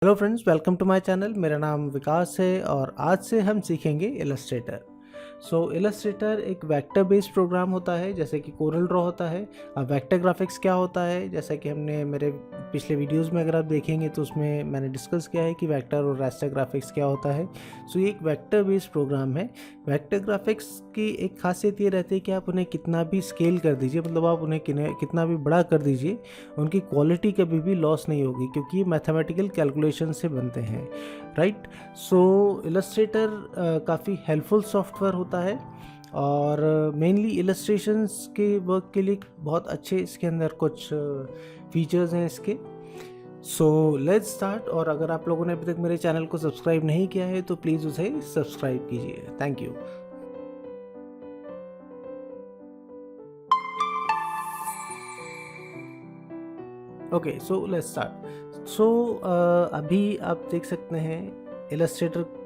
Hello friends, welcome to my channel. मेरा नाम विकास है और आज से हम सीखेंगे इलस्ट्रेटर। इलस्ट्रेटर एक वेक्टर बेस्ड प्रोग्राम होता है, जैसे कि कोरल ड्रॉ होता है। अब वेक्टर ग्राफिक्स क्या होता है, जैसा कि हमने मेरे पिछले वीडियोस में अगर आप देखेंगे तो उसमें मैंने डिस्कस किया है कि वेक्टर और रास्टर ग्राफिक्स क्या होता है। ये एक वेक्टर बेस्ड प्रोग्राम है। वेक्टर ग्राफिक्स की एक खासियत ये रहती है कि आप उन्हें कितना भी स्केल कर दीजिए, मतलब आप उन्हें कितना भी बड़ा कर दीजिए, उनकी क्वालिटी कभी भी लॉस नहीं होगी, क्योंकि ये मैथमेटिकल कैलकुलेशन से बनते हैं, राइट। इलस्ट्रेटर काफ़ी हेल्पफुल सॉफ्टवेयर होता है और मेनली इलस्ट्रेशंस के वर्क के लिए बहुत अच्छे इसके अंदर कुछ फीचर्स हैं इसके। Let's start. और अगर आप लोगों ने अभी तक मेरे चैनल को सब्सक्राइब नहीं किया है तो प्लीज़ उसे सब्सक्राइब कीजिए। Thank you. Okay, let's start. अभी आप देख सकते हैं इलस्ट्रेटर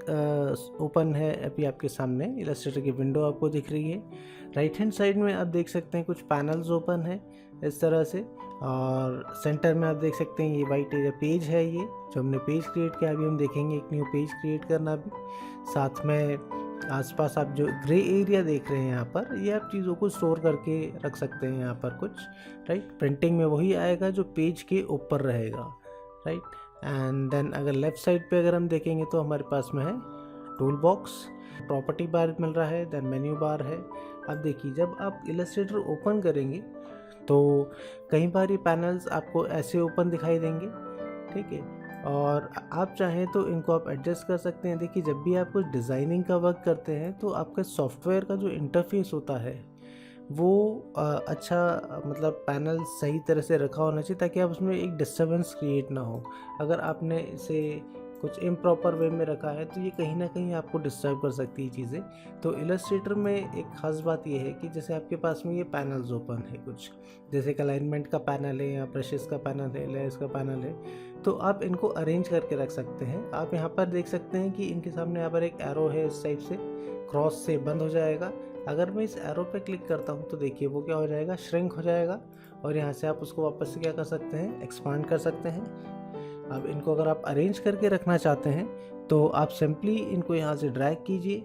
ओपन है अभी आपके सामने। इलस्ट्रेटर की विंडो आपको दिख रही है। राइट हैंड साइड में आप देख सकते हैं कुछ पैनल्स ओपन है इस तरह से, और सेंटर में आप देख सकते हैं ये वाइट एरिया पेज है, ये जो हमने पेज क्रिएट किया। अभी हम देखेंगे एक न्यू पेज क्रिएट करना भी। साथ में आसपास आप जो ग्रे एरिया देख रहे हैं यहाँ पर, ये आप चीज़ों को स्टोर करके रख सकते हैं यहाँ पर कुछ, राइट। प्रिंटिंग में वही आएगा जो पेज के ऊपर रहेगा, राइट। एंड देन अगर लेफ़्ट साइड पे अगर हम देखेंगे तो हमारे पास में है टूल बॉक्स, प्रॉपर्टी बार मिल रहा है, देन मेन्यू बार है। अब देखिए, जब आप इलस्ट्रेटर ओपन करेंगे तो कई बार ये पैनल्स आपको ऐसे ओपन दिखाई देंगे, ठीक है। और आप चाहें तो इनको आप एडजस्ट कर सकते हैं। देखिए, जब भी आप कुछ डिज़ाइनिंग का वर्क करते हैं तो आपका सॉफ्टवेयर का जो इंटरफेस होता है वो अच्छा, मतलब पैनल सही तरह से रखा होना चाहिए ताकि आप उसमें एक डिस्टर्बेंस क्रिएट ना हो। अगर आपने इसे कुछ इम्प्रॉपर वे में रखा है तो ये कहीं ना कहीं आपको डिस्टर्ब कर सकती है चीज़ें। तो इलस्ट्रेटर में एक ख़ास बात ये है कि जैसे आपके पास में ये पैनल्स ओपन है कुछ, जैसे कि अलाइनमेंट का पैनल है या ब्रशेस का पैनल है, लेयर्स का पैनल है, तो आप इनको अरेंज करके रख सकते हैं। आप यहाँ पर देख सकते हैं कि इनके सामने यहाँ पर एक एरो है, इस टाइप से क्रॉस से बंद हो जाएगा। अगर मैं इस एरो पे क्लिक करता हूँ तो देखिए वो क्या हो जाएगा, श्रिंक हो जाएगा। और यहाँ से आप उसको वापस से क्या कर सकते हैं, एक्सपांड कर सकते हैं। अब इनको अगर आप अरेंज करके रखना चाहते हैं तो आप सिंपली इनको यहाँ से ड्रैग कीजिए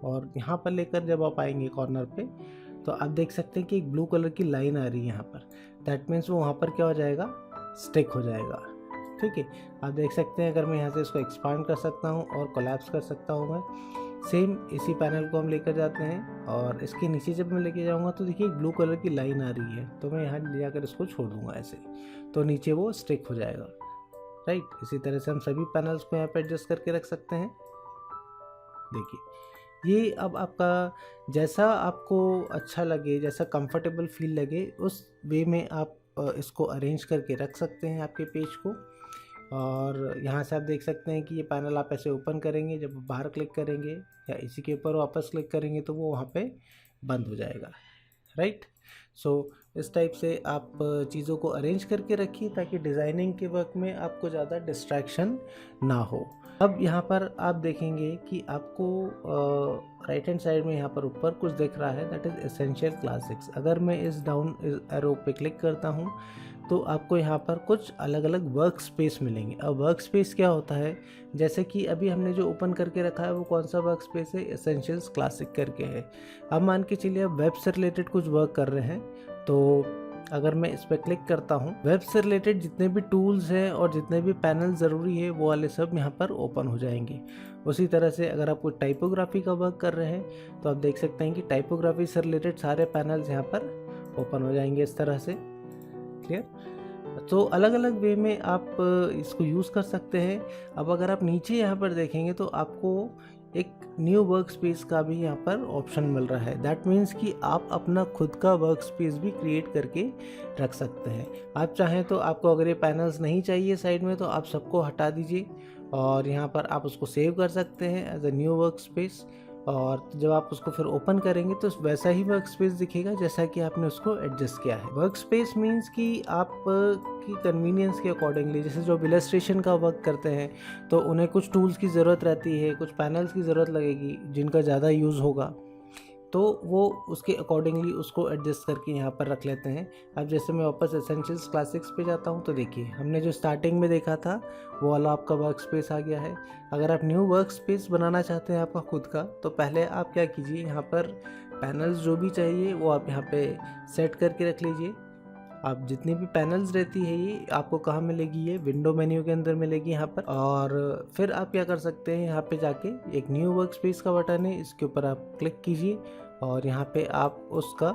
और यहाँ पर लेकर जब आप आएंगे कॉर्नर पे तो आप देख सकते हैं कि एक ब्लू कलर की लाइन आ रही है यहाँ पर। दैट मीन्स वो वहाँ पर क्या हो जाएगा, स्टिक हो जाएगा, ठीक है। आप देख सकते हैं अगर मैं यहाँ से इसको एक्सपांड कर सकता हूँ और कोलैप्स कर सकता हूँ मैं। सेम इसी पैनल को हम लेकर जाते हैं और इसके नीचे जब मैं लेके जाऊंगा तो देखिए एक ब्लू कलर की लाइन आ रही है, तो मैं यहाँ ले जाकर इसको छोड़ दूंगा ऐसे, तो नीचे वो स्टिक हो जाएगा, राइट। इसी तरह से हम सभी पैनल्स को यहाँ पे एडजस्ट करके रख सकते हैं। देखिए, ये अब आपका जैसा आपको अच्छा लगे, जैसा कंफर्टेबल फील लगे, उस वे में आप इसको अरेंज करके रख सकते हैं आपके पेज को। और यहाँ से आप देख सकते हैं कि ये पैनल आप ऐसे ओपन करेंगे, जब बाहर क्लिक करेंगे या इसी के ऊपर वापस क्लिक करेंगे तो वो वहाँ पे बंद हो जाएगा, राइट। इस टाइप से आप चीज़ों को अरेंज करके रखिए ताकि डिज़ाइनिंग के वर्क में आपको ज़्यादा डिस्ट्रैक्शन ना हो। अब यहाँ पर आप देखेंगे कि आपको राइट हैंड साइड में यहाँ पर ऊपर कुछ दिख रहा है, दैट इज़ एसेंशियल क्लासिक्स। अगर मैं इस डाउन एरो पे क्लिक करता हूँ तो आपको यहाँ पर कुछ अलग अलग वर्क स्पेस मिलेंगे। अब वर्क स्पेस क्या होता है, जैसे कि अभी हमने जो ओपन करके रखा है वो कौन सा वर्क स्पेस है, एसेंशियल्स क्लासिक करके है। अब मान के चलिए आप वेब से रिलेटेड कुछ वर्क कर रहे हैं, तो अगर मैं इस पर क्लिक करता हूँ, वेब से रिलेटेड जितने भी टूल्स हैं और जितने भी पैनल ज़रूरी है वो वाले सब यहाँ पर ओपन हो जाएंगे। उसी तरह से अगर आप कोई टाइपोग्राफी का वर्क कर रहे हैं तो आप देख सकते हैं कि टाइपोग्राफी से रिलेटेड सारे पैनल्स यहाँ पर ओपन हो जाएंगे इस तरह से, क्लियर। तो अलग अलग वे में आप इसको यूज़ कर सकते हैं। अब अगर आप नीचे यहाँ पर देखेंगे तो आपको एक न्यू वर्क स्पेस का भी यहाँ पर ऑप्शन मिल रहा है। दैट मीन्स कि आप अपना खुद का वर्क स्पेस भी क्रिएट करके रख सकते हैं। आप चाहें तो आपको अगर ये पैनल्स नहीं चाहिए साइड में तो आप सबको हटा दीजिए और यहाँ पर आप उसको सेव कर सकते हैं as a new workspace. और जब आप उसको फिर ओपन करेंगे तो वैसा ही वर्क स्पेस दिखेगा जैसा कि आपने उसको एडजस्ट किया है। वर्क स्पेस मीन्स कि आप की कन्वीनियंस के अकॉर्डिंगली, जैसे जो इलस्ट्रेशन का वर्क करते हैं तो उन्हें कुछ टूल्स की ज़रूरत रहती है, कुछ पैनल्स की ज़रूरत लगेगी जिनका ज़्यादा यूज़ होगा, तो वो उसके अकॉर्डिंगली उसको एडजस्ट करके यहाँ पर रख लेते हैं। अब जैसे मैं वापस एसेंशियल्स क्लासिक्स पे जाता हूँ तो देखिए हमने जो स्टार्टिंग में देखा था वो वाला आपका वर्क स्पेस आ गया है। अगर आप न्यू वर्क स्पेस बनाना चाहते हैं आपका खुद का, तो पहले आप क्या कीजिए, यहाँ पर पैनल्स जो भी चाहिए वो आप यहाँ पे सेट करके रख लीजिए। आप जितनी भी पैनल्स रहती है ये आपको कहाँ मिलेगी, ये विंडो मेन्यू के अंदर मिलेगी यहाँ पर। और फिर आप क्या कर सकते हैं, यहाँ पे जाके एक न्यू वर्क स्पेस का बटन है, इसके ऊपर आप क्लिक कीजिए और यहाँ पे आप उसका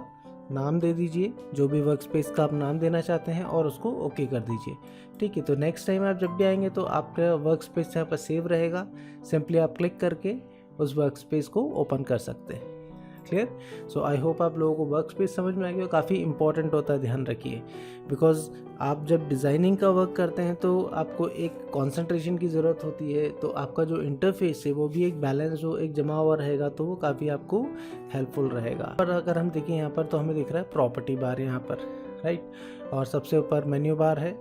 नाम दे दीजिए, जो भी वर्क स्पेस का आप नाम देना चाहते हैं, और उसको ओके कर दीजिए। ठीक है, तो नेक्स्ट टाइम आप जब भी आएंगे तो आपका वर्क स्पेस यहाँ पर सेव रहेगा। सिंपली आप क्लिक करके उस वर्क स्पेस को ओपन कर सकते हैं। क्लियर? सो आई होप आप लोगों को वर्क स्पेस समझ में आ गया। काफ़ी इंपॉर्टेंट होता है, ध्यान रखिए, बिकॉज आप जब डिज़ाइनिंग का वर्क करते हैं तो आपको एक कंसंट्रेशन की ज़रूरत होती है, तो आपका जो इंटरफेस है वो भी एक बैलेंस हो, एक जमा हुआ रहेगा, तो वो काफ़ी आपको हेल्पफुल रहेगा। और अगर हम देखें यहाँ पर तो हमें दिख रहा है प्रॉपर्टी बार यहाँ पर, राइट, और सबसे ऊपर मेन्यू बार है।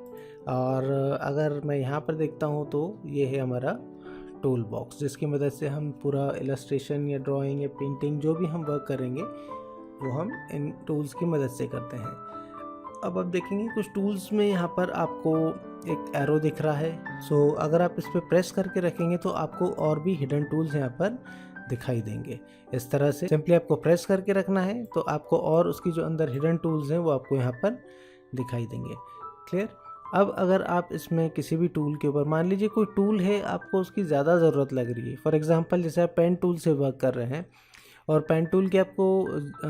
और अगर मैं यहाँ पर देखता हूँ तो ये है हमारा टूल बॉक्स, जिसकी मदद से हम पूरा इलस्ट्रेशन या ड्राइंग या पेंटिंग जो भी हम वर्क करेंगे वो हम इन टूल्स की मदद से करते हैं। अब आप देखेंगे कुछ टूल्स में यहाँ पर आपको एक एरो दिख रहा है। सो अगर आप इस पर प्रेस करके रखेंगे तो आपको और भी हिडन टूल्स यहाँ पर दिखाई देंगे। इस तरह से सिंपली आपको प्रेस करके रखना है तो आपको और उसकी जो अंदर हिडन टूल्स हैं वो आपको यहाँ पर दिखाई देंगे। क्लियर? अब अगर आप इसमें किसी भी टूल के ऊपर, मान लीजिए कोई टूल है आपको उसकी ज़्यादा ज़रूरत लग रही है, फॉर एग्जांपल जैसे आप पेन टूल से वर्क कर रहे हैं और पेन टूल की आपको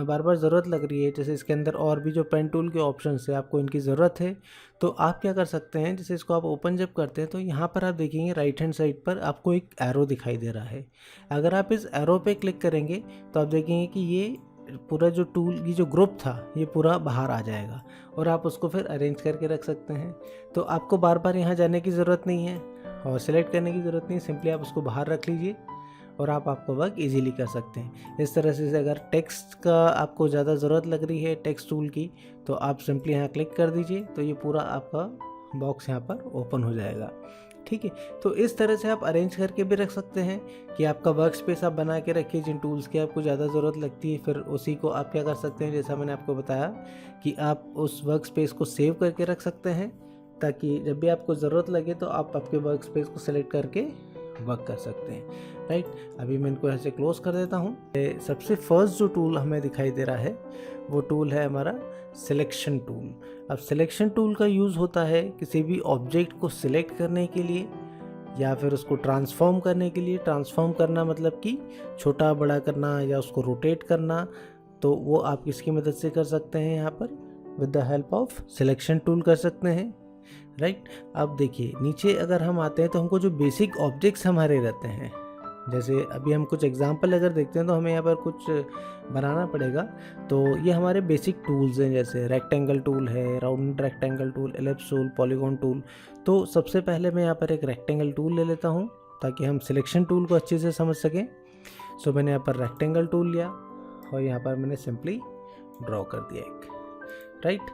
बार बार ज़रूरत लग रही है, जैसे इसके अंदर और भी जो पेन टूल के ऑप्शंस है आपको इनकी ज़रूरत है, तो आप क्या कर सकते हैं, जैसे इसको आप ओपन जब करते हैं तो यहाँ पर आप देखेंगे राइट हैंड साइड पर आपको एक एरो दिखाई दे रहा है। अगर आप इस एरो पे क्लिक करेंगे तो आप देखेंगे कि ये पूरा जो टूल की जो ग्रुप था ये पूरा बाहर आ जाएगा और आप उसको फिर अरेंज करके रख सकते हैं। तो आपको बार बार यहाँ जाने की ज़रूरत नहीं है और सिलेक्ट करने की ज़रूरत नहीं है, सिंपली आप उसको बाहर रख लीजिए और आप आपका वर्क इजीली कर सकते हैं। इस तरह से अगर टेक्स्ट का आपको ज़्यादा ज़रूरत लग रही है टेक्स्ट टूल की, तो आप सिंपली यहाँ क्लिक कर दीजिए तो ये पूरा आपका बॉक्स यहाँ पर ओपन हो जाएगा। ठीक है, तो इस तरह से आप अरेंज करके भी रख सकते हैं कि आपका वर्क स्पेस आप बना के रखिए जिन टूल्स की आपको ज़्यादा ज़रूरत लगती है, फिर उसी को आप क्या कर सकते हैं, जैसा मैंने आपको बताया कि आप उस वर्क स्पेस को सेव करके रख सकते हैं ताकि जब भी आपको ज़रूरत लगे तो आप आपके वर्क स्पेस को सिलेक्ट करके वर्क कर सकते हैं। राइट, अभी मैं इनको ऐसे क्लोज कर देता हूँ। सबसे फर्स्ट जो टूल हमें दिखाई दे रहा है वो टूल है हमारा सिलेक्शन टूल। अब सिलेक्शन टूल का यूज़ होता है किसी भी ऑब्जेक्ट को सिलेक्ट करने के लिए या फिर उसको ट्रांसफॉर्म करने के लिए। ट्रांसफॉर्म करना मतलब कि छोटा बड़ा करना या उसको रोटेट करना, तो वो आप किसकी मदद से कर सकते हैं, यहाँ पर with the help of selection tool कर सकते हैं। राइट, अब देखिए नीचे अगर हम आते हैं तो हमको जो बेसिक ऑब्जेक्ट्स हमारे रहते हैं, जैसे अभी हम कुछ एग्जांपल अगर देखते हैं तो हमें यहाँ पर कुछ बनाना पड़ेगा। तो ये हमारे बेसिक टूल्स हैं, जैसे रेक्टेंगल टूल है, round rectangle tool, ellipse tool, polygon tool. तो सबसे पहले मैं यहाँ पर एक रेक्टेंगल टूल ले लेता हूँ ताकि हम सिलेक्शन टूल को अच्छे से समझ सकें। सो मैंने यहाँ पर रेक्टेंगल टूल लिया और यहाँ पर मैंने सिंपली ड्रॉ कर दिया एक। राइट,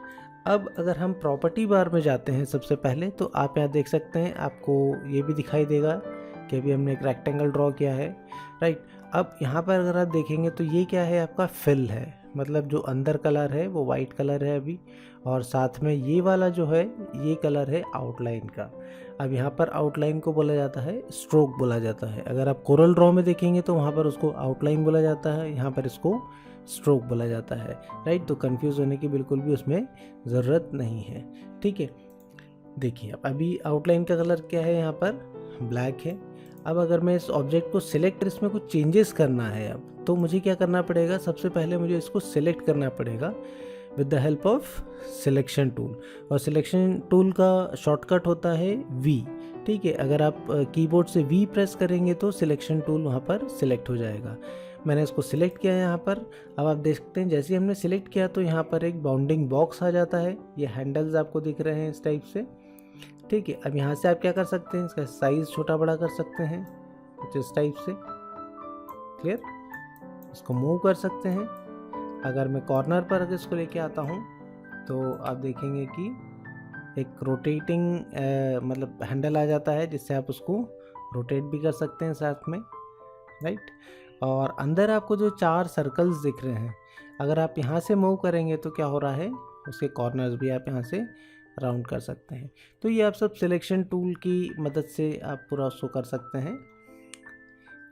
अब अगर हम प्रॉपर्टी बार में जाते हैं सबसे पहले, तो आप यहाँ देख सकते हैं आपको ये भी दिखाई देगा कि अभी हमने एक रेक्टेंगल ड्रॉ किया है। राइट, अब यहाँ पर अगर आप देखेंगे तो ये क्या है, आपका फिल है, मतलब जो अंदर कलर है वो वाइट कलर है अभी, और साथ में ये वाला जो है ये कलर है आउटलाइन का। अब यहाँ पर आउटलाइन को बोला जाता है स्ट्रोक बोला जाता है। अगर आप कोरल ड्रॉ में देखेंगे तो वहाँ पर उसको आउटलाइन बोला जाता है, यहाँ पर इसको स्ट्रोक बोला जाता है। राइट, तो कंफ्यूज होने की बिल्कुल भी उसमें ज़रूरत नहीं है। ठीक है, देखिए अब अभी आउटलाइन का कलर क्या है, यहाँ पर ब्लैक है। अब अगर मैं इस ऑब्जेक्ट को सिलेक्ट, इसमें कुछ चेंजेस करना है अब, तो मुझे क्या करना पड़ेगा, सबसे पहले मुझे इसको सिलेक्ट करना पड़ेगा with the help of selection tool. और सिलेक्शन टूल का शॉर्टकट होता है वी। ठीक है, अगर आप कीबोर्ड से वी प्रेस करेंगे तो सिलेक्शन टूल वहाँ पर सिलेक्ट हो जाएगा। मैंने इसको सिलेक्ट किया है यहाँ पर। अब आप देख सकते हैं जैसे हमने सिलेक्ट किया तो यहाँ पर एक बाउंडिंग बॉक्स आ जाता है, ये हैंडल्स आपको दिख रहे हैं इस टाइप से। ठीक है, अब यहाँ से आप क्या कर सकते हैं, इसका साइज़ छोटा बड़ा कर सकते हैं कुछ इस टाइप से। क्लियर, इसको मूव कर सकते हैं। अगर मैं कॉर्नर पर अगर इसको लेके आता हूँ तो आप देखेंगे कि एक रोटेटिंग मतलब हैंडल आ जाता है जिससे आप उसको रोटेट भी कर सकते हैं साथ में। राइट, और अंदर आपको जो 4 सर्कल्स दिख रहे हैं, अगर आप यहाँ से मूव करेंगे तो क्या हो रहा है, उसके कॉर्नर्स भी आप यहाँ से राउंड कर सकते हैं। तो ये आप सब सिलेक्शन टूल की मदद से आप पूरा उसको कर सकते हैं।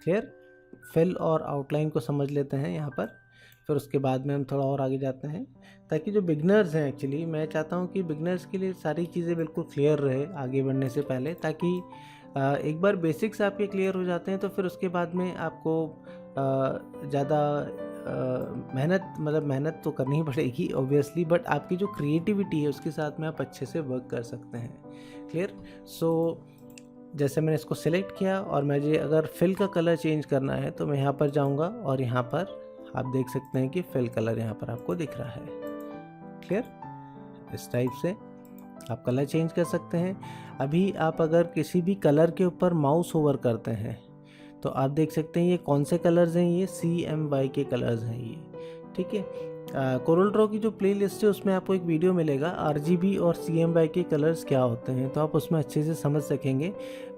क्लियर? फिल और आउटलाइन को समझ लेते हैं यहाँ पर, फिर उसके बाद में हम थोड़ा और आगे जाते हैं, ताकि जो बिगनर्स हैं, एक्चुअली मैं चाहता हूँ कि बिगनर्स के लिए सारी चीज़ें बिल्कुल क्लियर रहे आगे बढ़ने से पहले, ताकि एक बार बेसिक्स आपके क्लियर हो जाते हैं तो फिर उसके बाद में आपको ज़्यादा मेहनत तो करनी ही पड़ेगी ऑब्वियसली, बट आपकी जो क्रिएटिविटी है उसके साथ में आप अच्छे से वर्क कर सकते हैं। क्लियर? सो जैसे मैंने इसको सिलेक्ट किया और मुझे अगर फिल का कलर चेंज करना है तो मैं यहाँ पर जाऊँगा और यहाँ पर आप देख सकते हैं कि फिल कलर यहाँ पर आपको दिख रहा है। क्लियर? इस टाइप से आप कलर चेंज कर सकते हैं। अभी आप अगर किसी भी कलर के ऊपर माउस ओवर करते हैं तो आप देख सकते हैं ये कौन से कलर्स हैं, ये CMY के कलर्स हैं ये। ठीक है? कोरल ड्रॉ की जो प्लेलिस्ट है उसमें आपको एक वीडियो मिलेगा RGB और CMY के कलर्स क्या होते हैं, तो आप उसमें अच्छे से समझ सकेंगे।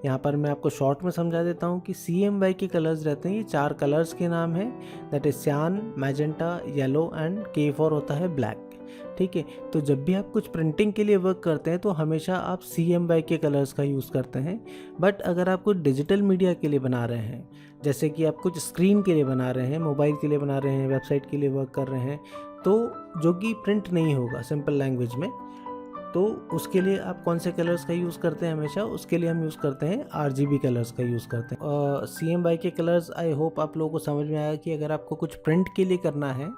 यहाँ पर मैं आपको शॉर्ट में समझा देता हूँ कि CMY के कलर्स रहते हैं, ये 4 कलर्स के नाम हैं, दैट इज सियान, मैजेंटा, येलो एंड K4 होता है ब्लैक। ठीक है? तो जब भी आप कुछ प्रिंटिंग के लिए वर्क करते हैं तो हमेशा आप CMY के कलर्स का यूज़ करते हैं। बट अगर आप कुछ डिजिटल मीडिया के लिए बना रहे हैं, जैसे कि आप कुछ स्क्रीन के लिए बना रहे हैं, मोबाइल के लिए बना रहे हैं, वेबसाइट के लिए वर्क कर रहे हैं, तो जो कि प्रिंट नहीं होगा सिंपल लैंग्वेज में, तो उसके लिए आप कौन से कलर्स का यूज़ करते हैं हमेशा, उसके लिए हम यूज़ करते हैं RGB कलर्स का यूज़ करते हैं। और CMY के कलर्स आई होप आप लोगों को समझ में आया कि अगर आपको कुछ प्रिंट के लिए करना है,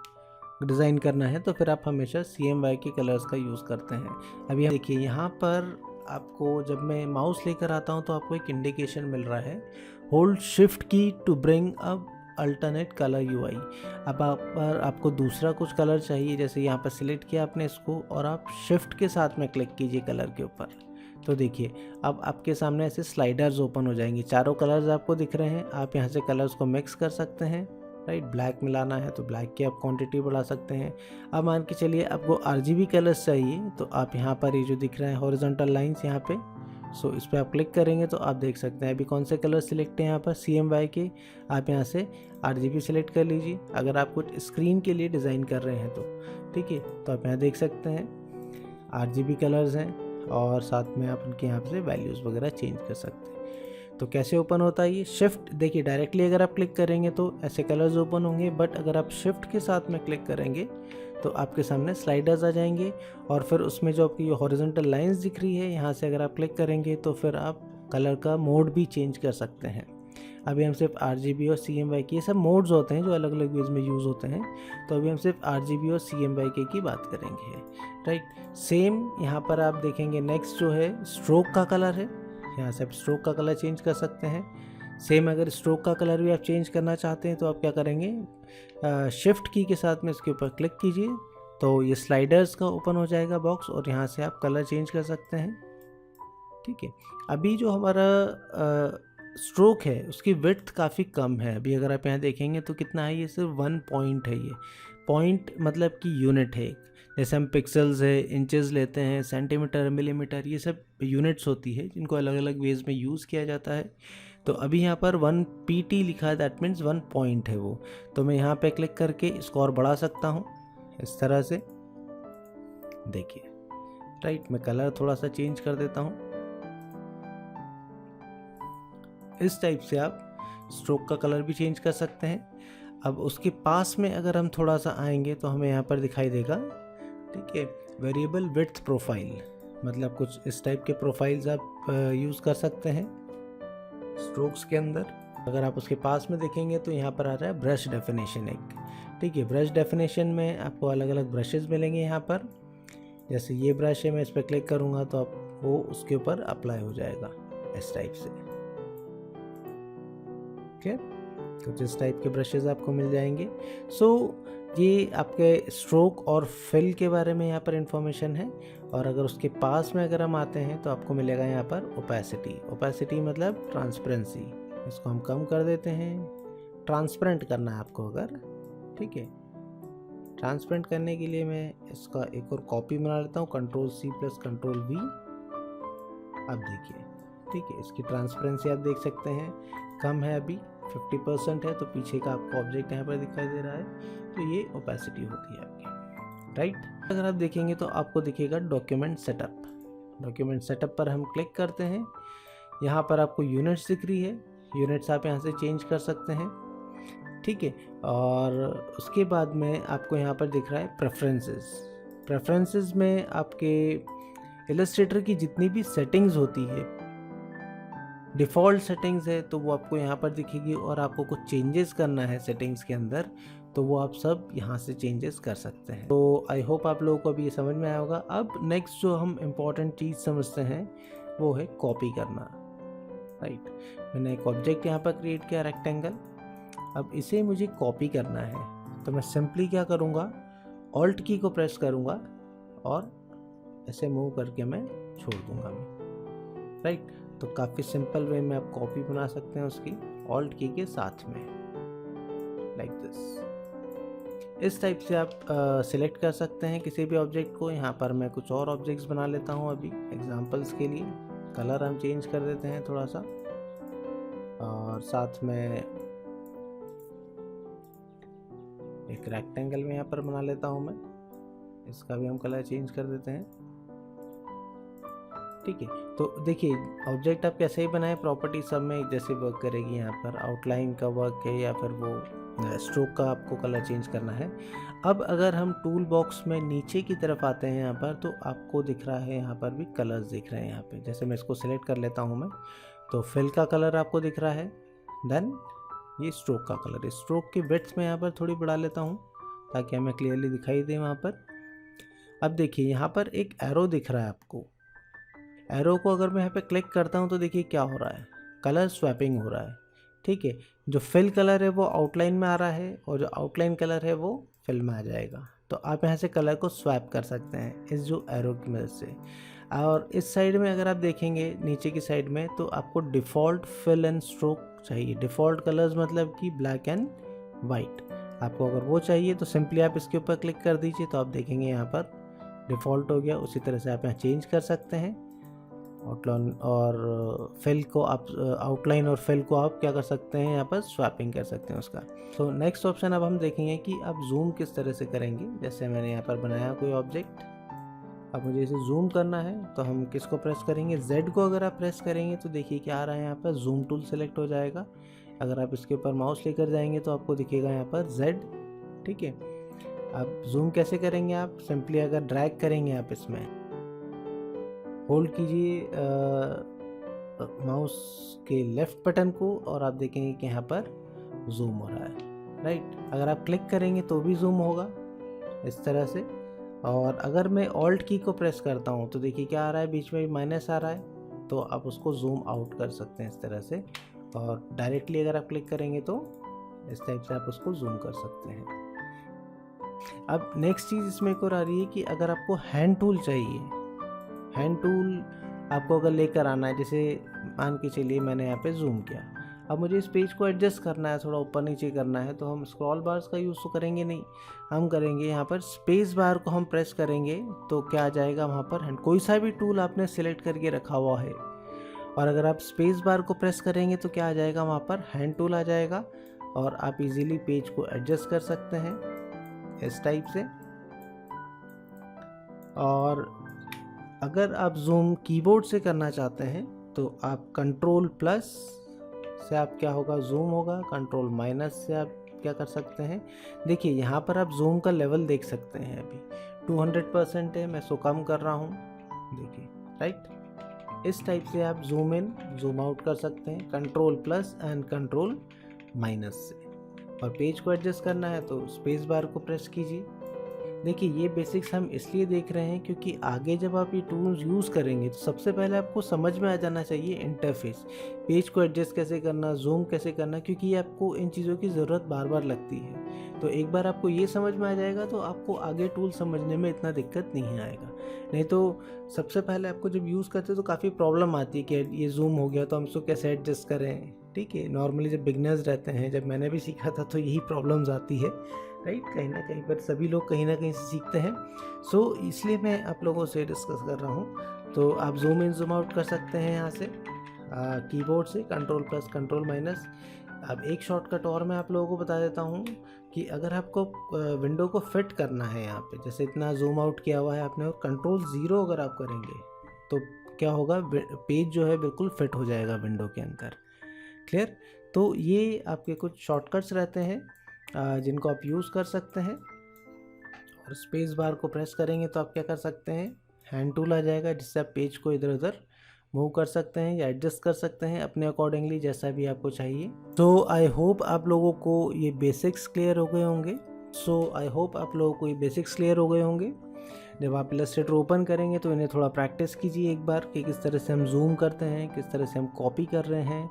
डिज़ाइन करना है, तो फिर आप हमेशा CMY के कलर्स का यूज़ करते हैं। अभी देखिए यहाँ पर आपको जब मैं माउस लेकर आता हूँ तो आपको एक इंडिकेशन मिल रहा है, होल्ड शिफ्ट की to bring up alternate colour UI। अब आपको दूसरा कुछ कलर चाहिए, जैसे यहाँ पर सिलेक्ट किया आपने इसको और आप शिफ्ट के साथ में क्लिक कीजिए कलर के ऊपर, तो देखिए अब आपके सामने ऐसे स्लाइडर्स ओपन हो जाएंगे, चारों कलर्स आपको दिख रहे हैं। आप यहाँ से कलर्स को मिक्स कर सकते हैं, राइट? ब्लैक मिलाना है तो ब्लैक की आप क्वांटिटी बढ़ा सकते हैं। अब मान के चलिए आपको RGB कलर्स चाहिए, तो आप यहाँ पर ये जो दिख रहा है हॉरिजॉन्टल लाइंस यहाँ पे, सो इस पर आप क्लिक करेंगे तो आप देख सकते हैं अभी कौन से कलर सिलेक्ट हैं यहाँ पर CMY के। आप यहाँ से RGB सिलेक्ट कर लीजिए अगर आप कुछ स्क्रीन के लिए डिज़ाइन कर रहे हैं तो। ठीक है? तो आप यहाँ देख सकते हैं RGB कलर्स हैं और साथ में आप उनके यहाँ से वैल्यूज़ वगैरह चेंज कर सकते हैं। तो कैसे ओपन होता है ये? शिफ्ट, देखिए डायरेक्टली अगर आप क्लिक करेंगे तो ऐसे कलर्स ओपन होंगे, बट अगर आप शिफ्ट के साथ में क्लिक करेंगे तो आपके सामने स्लाइडर्स आ जाएंगे और फिर उसमें जो आपकी हॉरिजॉन्टल लाइंस दिख रही है यहाँ से अगर आप क्लिक करेंगे तो फिर आप कलर का मोड भी चेंज कर सकते हैं। अभी हम सिर्फ RGB और CMY के, ये सब मोड्स होते हैं जो अलग अलग वेज में यूज़ होते हैं, तो अभी हम सिर्फ RGB और CMY के की बात करेंगे, राइट? सेम यहाँ पर आप देखेंगे नेक्स्ट जो है स्ट्रोक का कलर है, यहाँ से आप स्ट्रोक का कलर चेंज कर सकते हैं। सेम अगर स्ट्रोक का कलर भी आप चेंज करना चाहते हैं तो आप क्या करेंगे, शिफ्ट की के साथ में इसके ऊपर क्लिक कीजिए तो ये स्लाइडर्स का ओपन हो जाएगा बॉक्स और यहाँ से आप कलर चेंज कर सकते हैं। ठीक है? अभी जो हमारा स्ट्रोक है उसकी विड्थ काफ़ी कम है। अभी अगर आप यहाँ देखेंगे तो कितना है, ये सिर्फ 1 पॉइंट है। ये पॉइंट मतलब कि यूनिट है। जैसे हम पिक्सल्स है, इंचेस लेते हैं, सेंटीमीटर, मिलीमीटर, ये सब यूनिट्स होती है जिनको अलग अलग वेज में यूज़ किया जाता है। तो अभी यहाँ पर 1 PT लिखा है, दैट मीन्स 1 पॉइंट है वो। तो मैं यहाँ पे क्लिक करके इसको और बढ़ा सकता हूँ इस तरह से, देखिए, राइट? मैं कलर थोड़ा सा चेंज कर देता हूँ। इस टाइप से आप स्ट्रोक का कलर भी चेंज कर सकते हैं। अब उसके पास में अगर हम थोड़ा सा आएंगे तो हमें यहाँ पर दिखाई देगा, ठीक है, वेरिएबल विड्थ प्रोफाइल, मतलब कुछ इस टाइप के प्रोफाइल्स आप यूज़ कर सकते हैं स्ट्रोक्स के अंदर। अगर आप उसके पास में देखेंगे तो यहाँ पर आ रहा है ब्रश डेफिनेशन एक, ठीक है। ब्रश डेफिनेशन में आपको अलग अलग ब्रशेस मिलेंगे यहाँ पर। जैसे ये ब्रश है, मैं इस पर क्लिक करूँगा तो आप वो उसके ऊपर अप्लाई हो जाएगा इस टाइप से, ठीक है। कुछ इस टाइप के ब्रशेस आपको मिल जाएंगे। ये आपके स्ट्रोक और फिल के बारे में यहाँ पर इंफॉर्मेशन है। और अगर उसके पास में अगर हम आते हैं तो आपको मिलेगा यहाँ पर ओपेसिटी। ओपेसिटी मतलब ट्रांसपेरेंसी, इसको हम कम कर देते हैं। ट्रांसपेरेंट करना है आपको अगर, ठीक है। ट्रांसपेरेंट करने के लिए मैं इसका एक और कॉपी बना लेता हूँ, Ctrl+C + Ctrl+V। अब देखिए, ठीक है, इसकी ट्रांसपेरेंसी आप देख सकते हैं कम है अभी, 50% है तो पीछे का आपको ऑब्जेक्ट यहाँ पर दिखाई दे रहा है, तो ये ओपेसिटी होती है आपकी, राइट। अगर आप देखेंगे तो आपको दिखेगा डॉक्यूमेंट सेटअप। डॉक्यूमेंट सेटअप पर हम क्लिक करते हैं, यहाँ पर आपको यूनिट्स दिख रही है, यूनिट्स आप यहाँ से चेंज कर सकते हैं, ठीक है। और उसके बाद में आपको यहाँ पर दिख रहा है प्रेफरेंसेस। प्रेफरेंसेस में आपके इलस्ट्रेटर की जितनी भी सेटिंग्स होती है, डिफ़ॉल्ट सेटिंग्स है, तो वो आपको यहाँ पर दिखेगी, और आपको कुछ चेंजेस करना है सेटिंग्स के अंदर तो वो आप सब यहाँ से चेंजेस कर सकते हैं। तो आई होप आप लोगों को अभी ये समझ में आया होगा। अब नेक्स्ट जो हम इम्पॉर्टेंट चीज़ समझते हैं वो है कॉपी करना, राइट। मैंने एक ऑब्जेक्ट यहाँ पर क्रिएट किया रेक्टेंगल, अब इसे मुझे कॉपी करना है, तो मैं सिंपली क्या करूँगा, ऑल्ट की को प्रेस करूँगा और ऐसे मूव करके मैं छोड़ दूँगा मैं, राइट। तो काफ़ी सिंपल वे में आप कॉपी बना सकते हैं उसकी ऑल्ट की के साथ में, लाइक दिस। इस टाइप से आप सिलेक्ट कर सकते हैं किसी भी ऑब्जेक्ट को। यहाँ पर मैं कुछ और ऑब्जेक्ट्स बना लेता हूँ अभी एग्जांपल्स के लिए। कलर हम चेंज कर देते हैं थोड़ा सा, और साथ में एक रेक्टेंगल में यहाँ पर बना लेता हूँ मैं, इसका भी हम कलर चेंज कर देते हैं, ठीक है। तो देखिए ऑब्जेक्ट आप कैसे ही बनाए, प्रॉपर्टी सब में जैसे वर्क करेगी। यहाँ पर आउटलाइन का वर्क है या फिर वो स्ट्रोक का आपको कलर चेंज करना है। अब अगर हम टूल बॉक्स में नीचे की तरफ आते हैं यहाँ पर, तो आपको दिख रहा है यहाँ पर भी कलर्स दिख रहे हैं यहाँ पे। जैसे मैं इसको सिलेक्ट कर लेता हूँ मैं, तो फिल का कलर आपको दिख रहा है, देन ये स्ट्रोक का कलर है। स्ट्रोक की विड्थ में यहाँ पर थोड़ी बढ़ा लेता हूँ ताकि हमें क्लियरली दिखाई दे वहाँ पर। अब देखिए यहाँ पर एक एरो दिख रहा है आपको, एरो को अगर मैं यहाँ पे क्लिक करता हूँ तो देखिए क्या हो रहा है, कलर स्वैपिंग हो रहा है, ठीक है। जो फिल कलर है वो आउटलाइन में आ रहा है और जो आउटलाइन कलर है वो फिल में आ जाएगा। तो आप यहाँ से कलर को स्वैप कर सकते हैं इस जो एरो की मदद से। और इस साइड में अगर आप देखेंगे नीचे की साइड में, तो आपको डिफ़ॉल्ट फिल एंड स्ट्रोक चाहिए। डिफ़ॉल्ट कलर्स मतलब कि ब्लैक एंड वाइट। आपको अगर वो चाहिए तो सिंपली आप इसके ऊपर क्लिक कर दीजिए, तो आप देखेंगे यहाँ पर डिफ़ॉल्ट हो गया। उसी तरह से आप यहाँ चेंज कर सकते हैं आउटलाइन और फिल को, आप आउटलाइन और फिल को आप क्या कर सकते हैं, यहाँ पर स्वैपिंग कर सकते हैं उसका। तो नेक्स्ट ऑप्शन अब हम देखेंगे कि आप जूम किस तरह से करेंगे। जैसे मैंने यहाँ पर बनाया कोई ऑब्जेक्ट, अब मुझे इसे जूम करना है तो हम किसको प्रेस करेंगे, Z को अगर आप प्रेस करेंगे तो देखिए क्या आ रहा है, यहाँ पर जूम टूल सेलेक्ट हो जाएगा। अगर आप इसके ऊपर माउस लेकर जाएंगे तो आपको दिखेगा यहाँ पर Z, ठीक है। अब जूम कैसे करेंगे, आप सिंपली अगर ड्रैग करेंगे आप इसमें, होल्ड कीजिए माउस के लेफ्ट बटन को और आप देखेंगे कि यहाँ पर जूम हो रहा है, राइट। अगर आप क्लिक करेंगे तो भी जूम होगा इस तरह से। और अगर मैं ऑल्ट की को प्रेस करता हूँ तो देखिए क्या आ रहा है, बीच में माइनस आ रहा है, तो आप उसको जूम आउट कर सकते हैं इस तरह से। और डायरेक्टली अगर आप क्लिक करेंगे तो इस टाइप से आप उसको जूम कर सकते हैं। अब नेक्स्ट चीज़ इसमें एक और आ रही है कि अगर आपको हैंड टूल चाहिए, हैंड टूल आपको अगर लेकर आना है, जैसे मान के चलिए मैंने यहाँ पे जूम किया, अब मुझे इस पेज को एडजस्ट करना है, थोड़ा ऊपर नीचे करना है, तो हम स्क्रॉल बार्स का यूज़ तो करेंगे नहीं, हम करेंगे यहाँ पर स्पेस बार को हम प्रेस करेंगे तो क्या आ जाएगा वहाँ पर हैंड, कोई सा भी टूल आपने सिलेक्ट करके रखा हुआ है और अगर आप स्पेस बार को प्रेस करेंगे तो क्या आ जाएगा, वहाँ पर हैंड टूल आ जाएगा और आप इजीली पेज को एडजस्ट कर सकते हैं इस टाइप से। और अगर आप जूम कीबोर्ड से करना चाहते हैं तो आप कंट्रोल प्लस से आप क्या होगा, जूम होगा, कंट्रोल माइनस से आप क्या कर सकते हैं। देखिए यहाँ पर आप जूम का लेवल देख सकते हैं, अभी 200% है, मैं इसको कम कर रहा हूँ, देखिए, राइट। इस टाइप से आप जूम इन जूम आउट कर सकते हैं control plus and control minus से। और पेज को एडजस्ट करना है तो स्पेस बार को प्रेस कीजिए। देखिए ये बेसिक्स हम इसलिए देख रहे हैं क्योंकि आगे जब आप ये टूल्स यूज़ करेंगे तो सबसे पहले आपको समझ में आ जाना चाहिए इंटरफेस, पेज को एडजस्ट कैसे करना, जूम कैसे करना, क्योंकि ये आपको इन चीज़ों की ज़रूरत बार बार लगती है। तो एक बार आपको ये समझ में आ जाएगा तो आपको आगे टूल समझने में इतना दिक्कत नहीं आएगा। नहीं तो सबसे पहले आपको जब यूज़ करते तो काफ़ी प्रॉब्लम आती है कि ये जूम हो गया तो हम इसको कैसे एडजस्ट करें, ठीक है। नॉर्मली जब बिगनर्स रहते हैं, जब मैंने भी सीखा था तो यही प्रॉब्लम्स आती है, राइट। कहीं ना कहीं पर सभी लोग कहीं ना कहीं से सीखते हैं। सो इसलिए मैं आप लोगों से डिस्कस कर रहा हूँ। तो आप जूम इन जूम आउट कर सकते हैं यहाँ से, कीबोर्ड से कंट्रोल प्लस कंट्रोल माइनस। अब एक शॉर्टकट और मैं आप लोगों को बता देता हूँ कि अगर आपको विंडो को फिट करना है यहाँ पे, जैसे इतना जूम आउट किया हुआ है आपने और कंट्रोल 0 अगर आप करेंगे तो क्या होगा, पेज जो है बिल्कुल फिट हो जाएगा विंडो के अंदर। क्लियर? तो ये आपके कुछ शॉर्टकट्स रहते हैं जिनको आप यूज़ कर सकते हैं। और स्पेस बार को प्रेस करेंगे तो आप क्या कर सकते हैं, हैंड टूल आ जाएगा जिससे आप पेज को इधर उधर मूव कर सकते हैं या एडजस्ट कर सकते हैं अपने अकॉर्डिंगली, जैसा भी आपको चाहिए। तो आई होप आप लोगों को ये बेसिक्स क्लियर हो गए होंगे। जब आप इलस्ट्रेटर ओपन करेंगे तो इन्हें थोड़ा प्रैक्टिस कीजिए एक बार कि किस तरह से हम जूम करते हैं, किस तरह से हम कॉपी कर रहे हैं।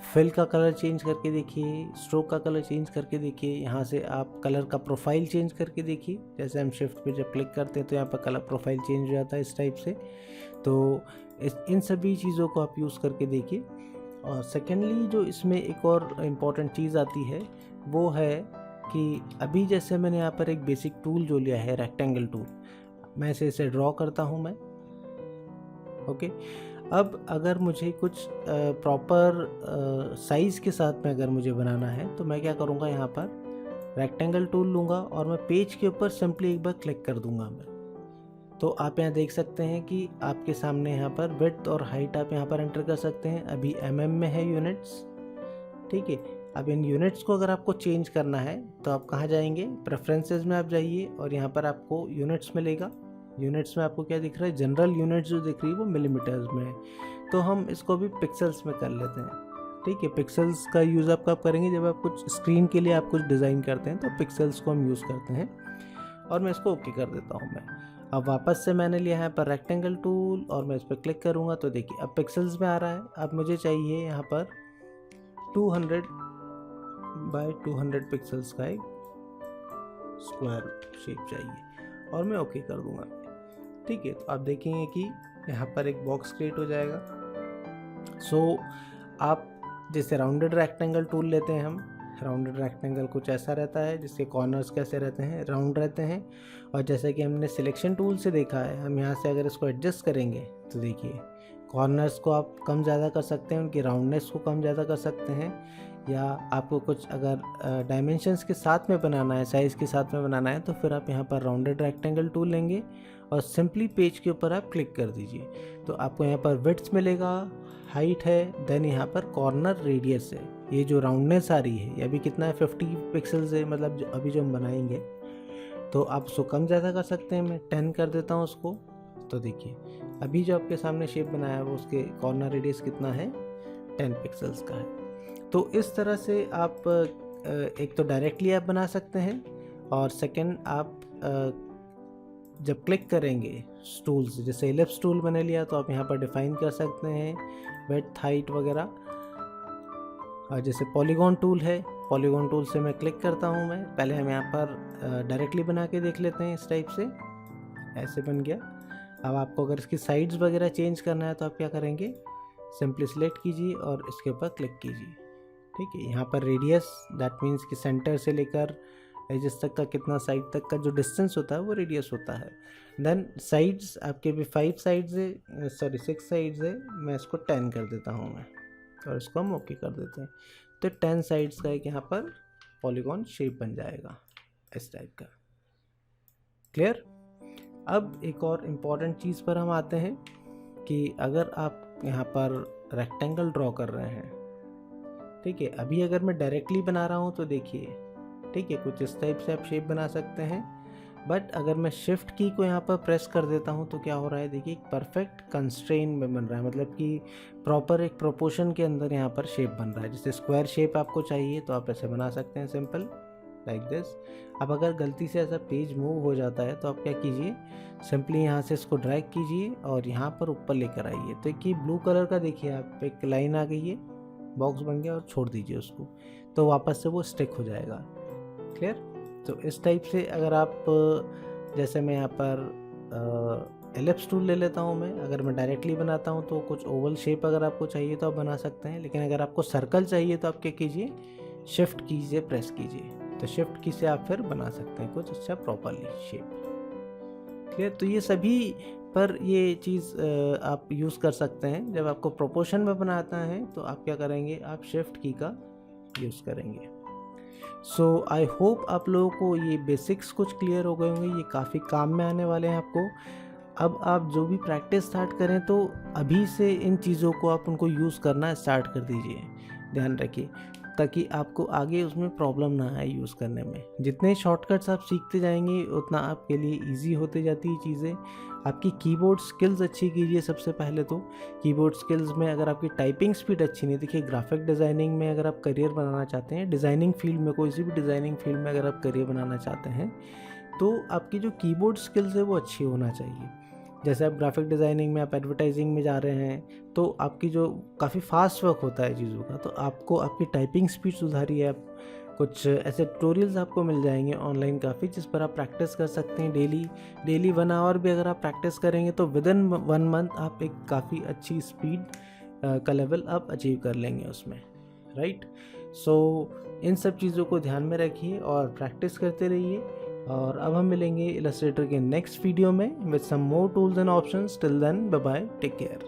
फिल का कलर चेंज करके देखिए, स्ट्रोक का कलर चेंज करके देखिए, यहाँ से आप कलर का प्रोफाइल चेंज करके देखिए। जैसे हम शिफ्ट पे जब क्लिक करते हैं तो यहाँ पर कलर प्रोफाइल चेंज हो जाता है इस टाइप से। तो इन सभी चीज़ों को आप यूज़ करके देखिए। और सेकेंडली जो इसमें एक और इम्पॉर्टेंट चीज़ आती है वो है कि अभी जैसे मैंने यहाँ पर एक बेसिक टूल जो लिया है रेक्टेंगल टूल, मैं इसे ड्रॉ करता हूँ मैं। ओके, अब अगर मुझे कुछ प्रॉपर साइज़ के साथ में अगर मुझे बनाना है तो मैं क्या करूँगा, यहाँ पर रेक्टेंगल टूल लूँगा और मैं पेज के ऊपर सिंपली एक बार क्लिक कर दूँगा मैं। तो आप यहाँ देख सकते हैं कि आपके सामने यहाँ पर विड्थ और हाइट आप यहाँ पर एंटर कर सकते हैं। अभी mm में है यूनिट्स, ठीक है। अब इन यूनिट्स को अगर आपको चेंज करना है तो आप कहाँ जाएंगे, प्रेफरेंसेस में आप जाइए और यहाँ पर आपको यूनिट्स मिलेगा। यूनिट्स में आपको क्या दिख रहा है, जनरल यूनिट्स जो दिख रही है वो मिलीमीटर्स में है। तो हम इसको भी पिक्सल्स में कर लेते हैं, ठीक है। पिक्सल्स का यूज़ आप कब करेंगे, जब आप कुछ स्क्रीन के लिए आप कुछ डिज़ाइन करते हैं तो पिक्सल्स को हम यूज़ करते हैं। और मैं इसको ओके कर देता हूँ मैं। अब वापस से मैंने लिया है पर रेक्टेंगल टूल और मैं इस पर क्लिक करूँगा तो देखिए अब पिक्सल्स में आ रहा है। अब मुझे चाहिए यहाँ पर 200 बाय 200 पिक्सल्स का एक स्क्वायर शेप चाहिए और मैं ओके कर दूँगा, ठीक है। तो आप देखेंगे कि यहाँ पर एक बॉक्स क्रिएट हो जाएगा। सो आप जैसे राउंडेड रेक्टेंगल टूल लेते हैं, हम राउंडेड रेक्टेंगल कुछ ऐसा रहता है जिसके कॉर्नर्स कैसे रहते हैं, राउंड रहते हैं। और जैसे कि हमने सिलेक्शन टूल से देखा है, हम यहाँ से अगर इसको एडजस्ट करेंगे तो देखिए कॉर्नर्स को आप कम ज़्यादा कर सकते हैं, उनकी राउंडनेस को कम ज़्यादा कर सकते हैं। या आपको कुछ अगर डायमेंशंस के साथ में बनाना है, साइज़ के साथ में बनाना है, तो फिर आप यहाँ पर राउंडेड रेक्टेंगल टूल लेंगे और सिंपली पेज के ऊपर आप क्लिक कर दीजिए। तो आपको यहाँ पर विड्थ मिलेगा, हाइट है, देन यहाँ पर कॉर्नर रेडियस है। ये जो राउंडनेस आ रही है ये अभी कितना है, 50 पिक्सल्स है, मतलब अभी जो हम बनाएंगे। तो आप उसको कम ज़्यादा कर सकते हैं, मैं 10 कर देता हूँ उसको। तो देखिए अभी जो आपके सामने शेप बनाया है वो उसके कॉर्नर रेडियस कितना है, 10 पिक्सल्स का है। तो इस तरह से आप एक तो डायरेक्टली आप बना सकते हैं और सेकंड आप जब क्लिक करेंगे टूल्स, जैसे एलिप्स टूल मैंने लिया तो आप यहाँ पर डिफाइन कर सकते हैं विड्थ, हाइट वगैरह। और जैसे पॉलीगॉन टूल है, पॉलीगॉन टूल से मैं क्लिक करता हूँ मैं। पहले हम यहाँ पर डायरेक्टली बना के देख लेते हैं, इस टाइप से ऐसे बन गया। अब आपको अगर इसकी साइड्स वगैरह चेंज करना है तो आप क्या करेंगे, सिंपली सिलेक्ट कीजिए और इसके ऊपर क्लिक कीजिए, ठीक है। यहाँ पर रेडियस दैट मीन्स कि सेंटर से लेकर एजेस तक का कितना साइड तक का जो डिस्टेंस होता है वो रेडियस होता है। देन साइड्स आपके भी 5 साइड्स है, सॉरी 6 साइड्स है, मैं इसको 10 कर देता हूँ मैं और इसको हम ओके कर देते हैं। तो 10 साइड्स का एक यहाँ पर पॉलीगॉन शेप बन जाएगा इस टाइप का। क्लियर? अब एक और इम्पॉर्टेंट चीज़ पर हम आते हैं कि अगर आप यहाँ पर रेक्टेंगल ड्रॉ कर रहे हैं, ठीक है। अभी अगर मैं डायरेक्टली बना रहा हूँ तो देखिए, ठीक है, कुछ इस टाइप से आप शेप बना सकते हैं। बट अगर मैं शिफ्ट की को यहाँ पर प्रेस कर देता हूँ तो क्या हो रहा है, देखिए एक परफेक्ट कंस्ट्रेन में बन रहा है, मतलब कि प्रॉपर एक प्रोपोर्शन के अंदर यहाँ पर शेप बन रहा है। जैसे स्क्वायर शेप आपको चाहिए तो आप ऐसे बना सकते हैं, सिंपल लाइक दिस। अब अगर गलती से ऐसा पेज मूव हो जाता है तो आप क्या कीजिए, सिंपली यहाँ से इसको ड्रैग कीजिए और यहाँ पर ऊपर लेकर आइए। तो एक ब्लू कलर का देखिए आप एक लाइन आ गई है, बॉक्स बन गया, और छोड़ दीजिए उसको, तो वापस से वो स्टिक हो जाएगा। क्लियर? तो इस टाइप से अगर आप, जैसे मैं यहाँ पर एलिप्स टूल ले लेता हूँ मैं, अगर मैं डायरेक्टली बनाता हूँ तो कुछ ओवल शेप अगर आपको चाहिए तो आप बना सकते हैं। लेकिन अगर आपको सर्कल चाहिए तो आप क्या कीजिए, शिफ्ट की से प्रेस कीजिए, तो शिफ्ट की से आप फिर बना सकते हैं कुछ अच्छा प्रॉपरली शेप। क्लियर? तो ये सभी पर ये चीज़ आप यूज़ कर सकते हैं। जब आपको प्रोपोर्शन में बनाना है तो आप क्या करेंगे, आप शिफ्ट की का यूज़ करेंगे। सो आई होप आप लोगों को ये बेसिक्स कुछ क्लियर हो गए होंगे, ये काफ़ी काम में आने वाले हैं आपको। अब आप जो भी प्रैक्टिस स्टार्ट करें तो अभी से इन चीज़ों को आप उनको यूज़ करना स्टार्ट कर दीजिए, ध्यान रखिए, ताकि आपको आगे उसमें प्रॉब्लम ना आए यूज़ करने में। जितने शॉर्टकट्स आप सीखते जाएंगे उतना आपके लिए इजी होते जाती है चीज़ें। आपकी कीबोर्ड स्किल्स अच्छी कीजिए सबसे पहले तो। कीबोर्ड स्किल्स में अगर आपकी टाइपिंग स्पीड अच्छी नहीं, देखिए ग्राफिक डिज़ाइनिंग में अगर आप करियर बनाना चाहते हैं, डिज़ाइनिंग फील्ड में, कोई सी भी डिज़ाइनिंग फील्ड में अगर आप करियर बनाना चाहते हैं तो आपकी जो कीबोर्ड स्किल्स है वो अच्छी होना चाहिए। जैसे आप ग्राफिक डिज़ाइनिंग में, आप एडवर्टाइजिंग में जा रहे हैं तो आपकी जो काफ़ी फास्ट वर्क होता है चीज़ों का, तो आपको आपकी टाइपिंग स्पीड सुधारिए। आप कुछ ऐसे ट्यूटोरियल्स आपको मिल जाएंगे ऑनलाइन काफ़ी, जिस पर आप प्रैक्टिस कर सकते हैं डेली 1 आवर भी अगर आप प्रैक्टिस करेंगे तो विदिन 1 मंथ आप एक काफ़ी अच्छी स्पीड का लेवल आप अचीव कर लेंगे उसमें, राइट। सो इन सब चीज़ों को ध्यान में रखिए और प्रैक्टिस करते रहिए। और अब हम मिलेंगे इलस्ट्रेटर के नेक्स्ट वीडियो में with some more tools and options. Till then bye bye, take care.